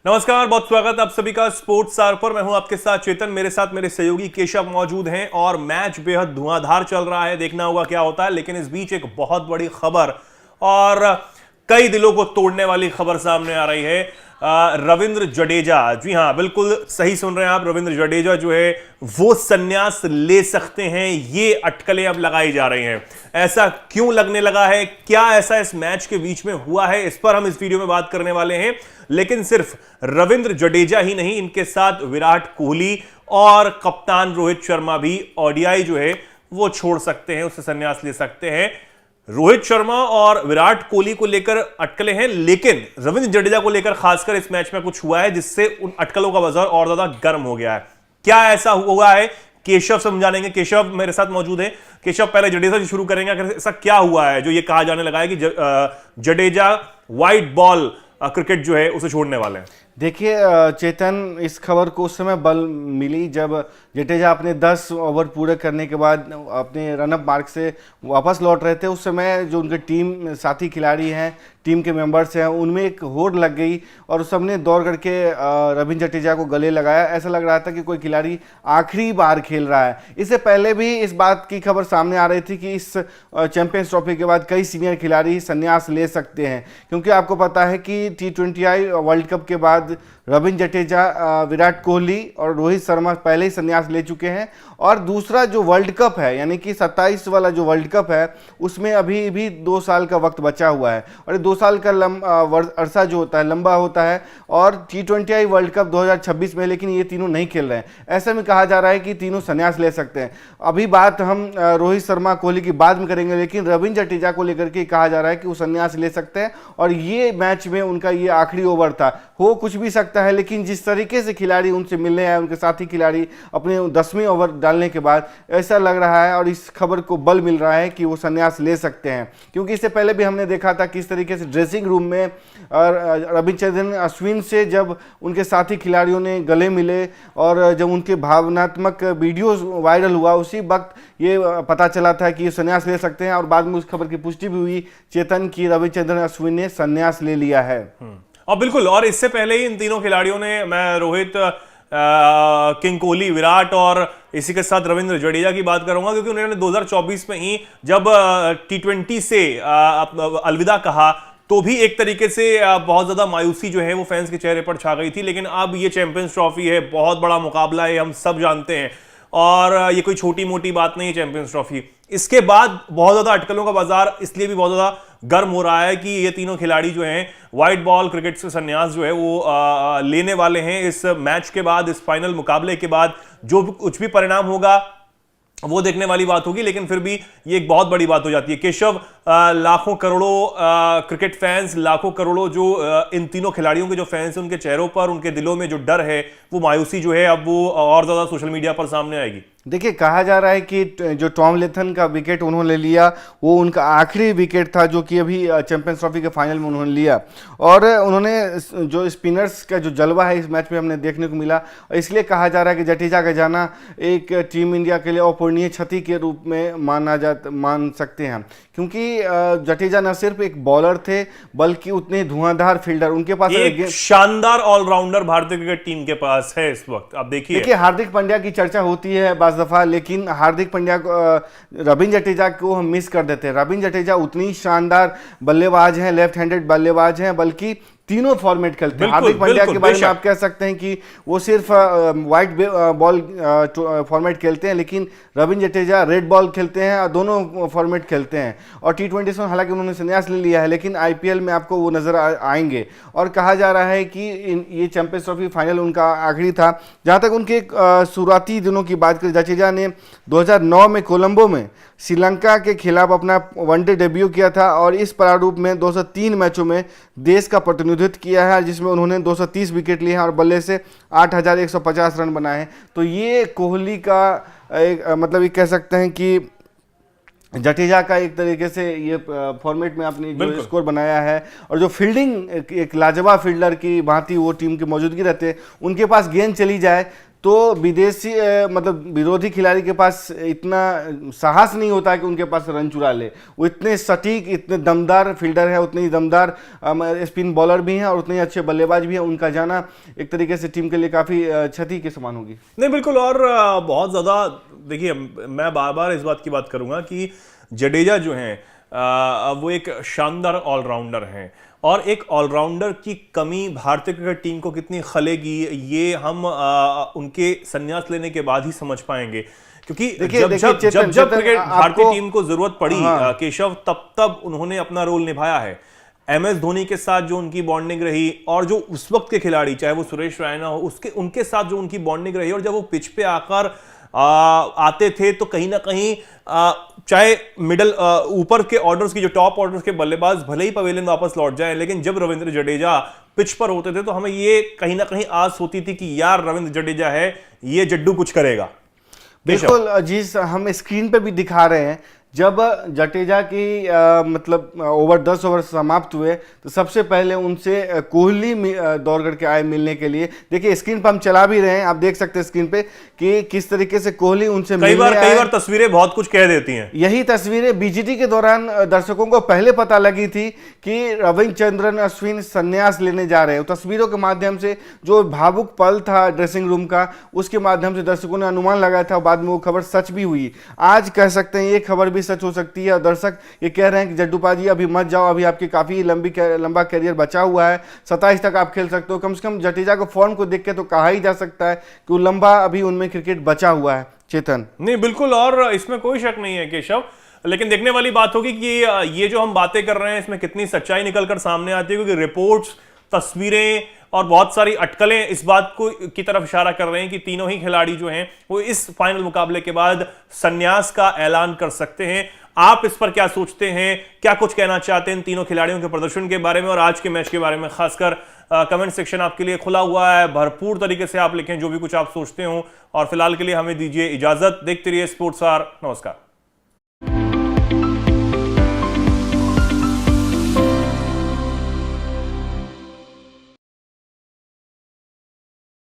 नमस्कार, बहुत स्वागत आप सभी का स्पोर्ट्स स्टार पर। मैं हूं आपके साथ चेतन, मेरे साथ मेरे सहयोगी केशव मौजूद हैं और मैच बेहद धुआंधार चल रहा है। देखना होगा क्या होता है, लेकिन इस बीच एक बहुत बड़ी खबर और कई दिलों को तोड़ने वाली खबर सामने आ रही है। रविंद्र जडेजा, जी हां, बिल्कुल सही सुन रहे हैं आप, रविंद्र जडेजा जो है वो संन्यास ले सकते हैं, ये अटकलें अब लगाई जा रही हैं। ऐसा क्यों लगने लगा है, क्या ऐसा इस मैच के बीच में हुआ है, इस पर हम इस वीडियो में बात करने वाले हैं। लेकिन सिर्फ रविंद्र जडेजा ही नहीं, इनके साथ विराट कोहली और कप्तान रोहित शर्मा भी ओडीआई जो है वो छोड़ सकते हैं, उससे संन्यास ले सकते हैं। रोहित शर्मा और विराट कोहली को लेकर अटकलें हैं, लेकिन रविंद्र जडेजा को लेकर खासकर इस मैच में कुछ हुआ है जिससे उन अटकलों का बाजार और ज्यादा गर्म हो गया है। क्या ऐसा हुआ है, केशव समझानेंगे। केशव मेरे साथ मौजूद है। केशव, पहले जडेजा से शुरू करेंगे। ऐसा क्या हुआ है जो ये कहा जाने लगा है कि जडेजा व्हाइट बॉल क्रिकेट जो है उसे छोड़ने वाले हैं? देखिए चेतन, इस खबर को उस समय बल मिली जब जडेजा अपने 10 ओवर पूरे करने के बाद अपने रनअप मार्क से वापस लौट रहे थे। उस समय जो उनके टीम साथी खिलाड़ी हैं, टीम के मेंबर्स हैं, उनमें एक होड़ लग गई और सबने दौड़ करके रविंद्र जडेजा को गले लगाया। ऐसा लग रहा था कि कोई खिलाड़ी आखिरी बार खेल रहा है। इससे पहले भी इस बात की खबर सामने आ रही थी कि इस चैंपियंस ट्रॉफी के बाद कई सीनियर खिलाड़ी संन्यास ले सकते हैं, क्योंकि आपको पता है कि T20I वर्ल्ड कप के बाद रविंद्र जडेजा, विराट कोहली और रोहित शर्मा पहले ही संन्यास ले चुके हैं। और दूसरा जो वर्ल्ड कप है, यानी कि 27 वाला जो वर्ल्ड कप है, उसमें अभी भी 2 साल का वक्त बचा हुआ है और ये 2 साल का अरसा जो होता है लंबा होता है। और T20I वर्ल्ड कप 2026 में, लेकिन ये तीनों नहीं खेल रहे हैं। ऐसे में कहा जा रहा है कि तीनों संन्यास ले सकते हैं। अभी बात हम रोहित शर्मा कोहली की बाद में करेंगे, लेकिन रविंद्र जडेजा को लेकर के कहा जा रहा है कि वो संन्यास ले सकते हैं और ये मैच में उनका ये आखिरी ओवर था। हो कुछ भी सकता है, लेकिन जिस तरीके से खिलाड़ी उनसे मिलने आए, उनके साथी खिलाड़ी अपने 10वें ओवर डालने के बाद, ऐसा लग रहा है और इस खबर को बल मिल रहा है कि वो संन्यास ले सकते हैं। क्योंकि इससे पहले भी हमने देखा था किस तरीके से ड्रेसिंग रूम में रविचंद्रन अश्विन से जब उनके साथी खिलाड़ियों ने गले मिले और जब उनके भावनात्मक वीडियो वायरल हुआ, उसी वक्त ये पता चला था कि ये संन्यास ले सकते हैं और बाद में उस खबर की पुष्टि भी हुई चेतन की रविचंद्रन अश्विन ने संन्यास ले लिया है। और बिल्कुल, और इससे पहले ही इन तीनों खिलाड़ियों ने, मैं रोहित, किंग कोहली, विराट और इसी के साथ रविंद्र जडेजा की बात करूंगा, क्योंकि उन्होंने 2024 में ही जब T20 से अलविदा कहा तो भी एक तरीके से बहुत ज्यादा मायूसी जो है वो फैंस के चेहरे पर छा गई थी। लेकिन अब ये चैंपियंस ट्रॉफी है, बहुत बड़ा मुकाबला है, हम सब जानते हैं, और ये कोई छोटी मोटी बात नहीं है चैंपियंस ट्रॉफी। इसके बाद बहुत ज्यादा अटकलों का बाजार इसलिए भी बहुत ज्यादा गर्म हो रहा है कि ये तीनों खिलाड़ी जो हैं व्हाइट बॉल क्रिकेट से संन्यास जो है वो लेने वाले हैं इस मैच के बाद, इस फाइनल मुकाबले के बाद। जो कुछ भी परिणाम होगा वो देखने वाली बात होगी, लेकिन फिर भी ये एक बहुत बड़ी बात हो जाती है। केशव, लाखों करोड़ों क्रिकेट फैंस, लाखों करोड़ों जो इन तीनों खिलाड़ियों के जो फैंस हैं, उनके चेहरों पर, उनके दिलों में जो डर है, वो मायूसी जो है अब वो और ज्यादा सोशल मीडिया पर सामने आएगी। देखिए, कहा जा रहा है कि जो टॉम लेथन का विकेट उन्होंने लिया वो उनका आखिरी विकेट था, जो कि अभी चैंपियंस ट्रॉफी के फाइनल में उन्होंने लिया। और उन्होंने जो स्पिनर्स का जो जलवा है इस मैच में हमने देखने को मिला, इसलिए कहा जा रहा है कि जडेजा का जाना एक टीम इंडिया के लिए अपूरणीय क्षति के रूप में मान सकते हैं। क्योंकि जडेजा न सिर्फ एक बॉलर थे, बल्कि उतने धुआंधार फील्डर, उनके पास एक शानदार ऑलराउंडर भारतीय क्रिकेट टीम के पास है इस वक्त। आप देखिए, हार्दिक पांड्या की चर्चा होती है दफा, लेकिन हार्दिक पांड्या को, रविंद्र जडेजा को हम मिस कर देते हैं। रविंद्र जडेजा उतनी शानदार बल्लेबाज हैं, लेफ्ट हैंडेड बल्लेबाज हैं, बल्कि तीनों फॉर्मेट खेलते हैं। हार्दिक पांड्या के बारे में आप कह सकते हैं कि वो सिर्फ व्हाइट बॉल फॉर्मेट खेलते हैं, लेकिन रविंद्र जडेजा रेड बॉल खेलते हैं और दोनों फॉर्मेट खेलते हैं। और T20 में हालांकि उन्होंने संन्यास ले लिया है, लेकिन IPL में आपको वो नजर आएंगे। और कहा जा रहा है कि ये चैंपियंस ट्रॉफी फाइनल उनका आखिरी था। जहां तक उनके शुरुआती दिनों की बात करें, जडेजा ने 2009 में कोलंबो में श्रीलंका के खिलाफ अपना वनडे डेब्यू किया था और इस प्रारूप में 203 मैचों में देश का प्रतिनिधित्व किया है, जिसमें उन्होंने 230 विकेट लिए हैं और बल्ले से 8,150 रन बनाए हैं। तो ये कोहली का एक मतलब ये कह सकते हैं कि जडेजा का एक तरीके से ये फॉर्मेट में आपने जो स्कोर बनाया है, और जो फील्डिंग एक लाजवाब फील्डर की भांति वो टीम की मौजूदगी रहते हैं, उनके पास गेंद चली जाए तो विदेशी मतलब विरोधी खिलाड़ी के पास इतना साहस नहीं होता है कि उनके पास रन चुरा ले। वो इतने सटीक, इतने दमदार फील्डर है, उतने ही दमदार स्पिन बॉलर भी हैं और उतने ही अच्छे बल्लेबाज भी हैं। उनका जाना एक तरीके से टीम के लिए काफ़ी क्षति के समान होगी। नहीं बिल्कुल, और बहुत ज़्यादा देखिए, मैं बार बार इस बात की बात करूंगा कि जडेजा जो हैं वो एक शानदार ऑलराउंडर हैं, और एक ऑलराउंडर की कमी भारतीय क्रिकेट टीम को कितनी खलेगी ये हम उनके संन्यास लेने के बाद ही समझ पाएंगे। क्योंकि जब क्रिकेट भारतीय टीम को जरूरत पड़ी केशव, तब उन्होंने अपना रोल निभाया है। MS धोनी के साथ जो उनकी बॉन्डिंग रही, और जो उस वक्त के खिलाड़ी चाहे वो सुरेश रैना हो, उनके साथ जो उनकी बॉन्डिंग रही, और जब वो पिच पे आकर आते थे तो कहीं ना कहीं चाहे मिडल ऊपर के ऑर्डर्स की, जो टॉप ऑर्डर्स के बल्लेबाज भले ही पवेलियन वापस लौट जाए, लेकिन जब रविंद्र जडेजा पिच पर होते थे तो हमें ये कहीं ना कहीं आस होती थी कि यार रविंद्र जडेजा है, ये जड्डू कुछ करेगा। बिल्कुल अजीज, हम स्क्रीन पे भी दिखा रहे हैं जब जडेजा की मतलब ओवर 10 ओवर समाप्त हुए तो सबसे पहले उनसे कोहली दौड़ करके आए मिलने के लिए। देखिए स्क्रीन पर हम चला भी रहे हैं, आप देख सकते हैं स्क्रीन पे कि किस तरीके से कोहली उनसे कई बार तस्वीरें बहुत कुछ कह देती हैं। यही तस्वीरें बीजीटी के दौरान दर्शकों को पहले पता लगी थी कि रविचंद्रन अश्विन संन्यास लेने जा रहे हैं। तस्वीरों के माध्यम से जो भावुक पल था ड्रेसिंग रूम का, उसके माध्यम से दर्शकों ने अनुमान लगाया था, बाद में वो खबर सच भी हुई। आज कह सकते हैं ये खबर भी सच हो सकती है। दर्शक ये कह रहे हैं कि जड्डूपा जी अभी मत जाओ, अभी आपकी काफी लंबा करियर बचा हुआ है, 27 तक आप खेल सकते हो। कम से कम जडेजा को फॉर्म को देख के तो कहा ही जा सकता है कि वो लंबा अभी उनमें क्रिकेट बचा हुआ है। चेतन नहीं बिल्कुल, और इसमें कोई शक नहीं है केशव, लेकिन देखने वाली बात होगी कि ये जो हम बातें कर रहे हैं इसमें कितनी सच्चाई निकलकर सामने आती है, क्योंकि रिपोर्ट्स, तस्वीरें और बहुत सारी अटकलें इस बात को की तरफ इशारा कर रहे हैं कि तीनों ही खिलाड़ी जो हैं वो इस फाइनल मुकाबले के बाद संन्यास का ऐलान कर सकते हैं। आप इस पर क्या सोचते हैं, क्या कुछ कहना चाहते हैं इन तीनों खिलाड़ियों के प्रदर्शन के बारे में और आज के मैच के बारे में? खासकर कमेंट सेक्शन आपके लिए खुला हुआ है, भरपूर तरीके से आप लिखें जो भी कुछ आप सोचते हो। और फिलहाल के लिए हमें दीजिए इजाजत, देखते रहिए स्पोर्ट्स आवर। नमस्कार।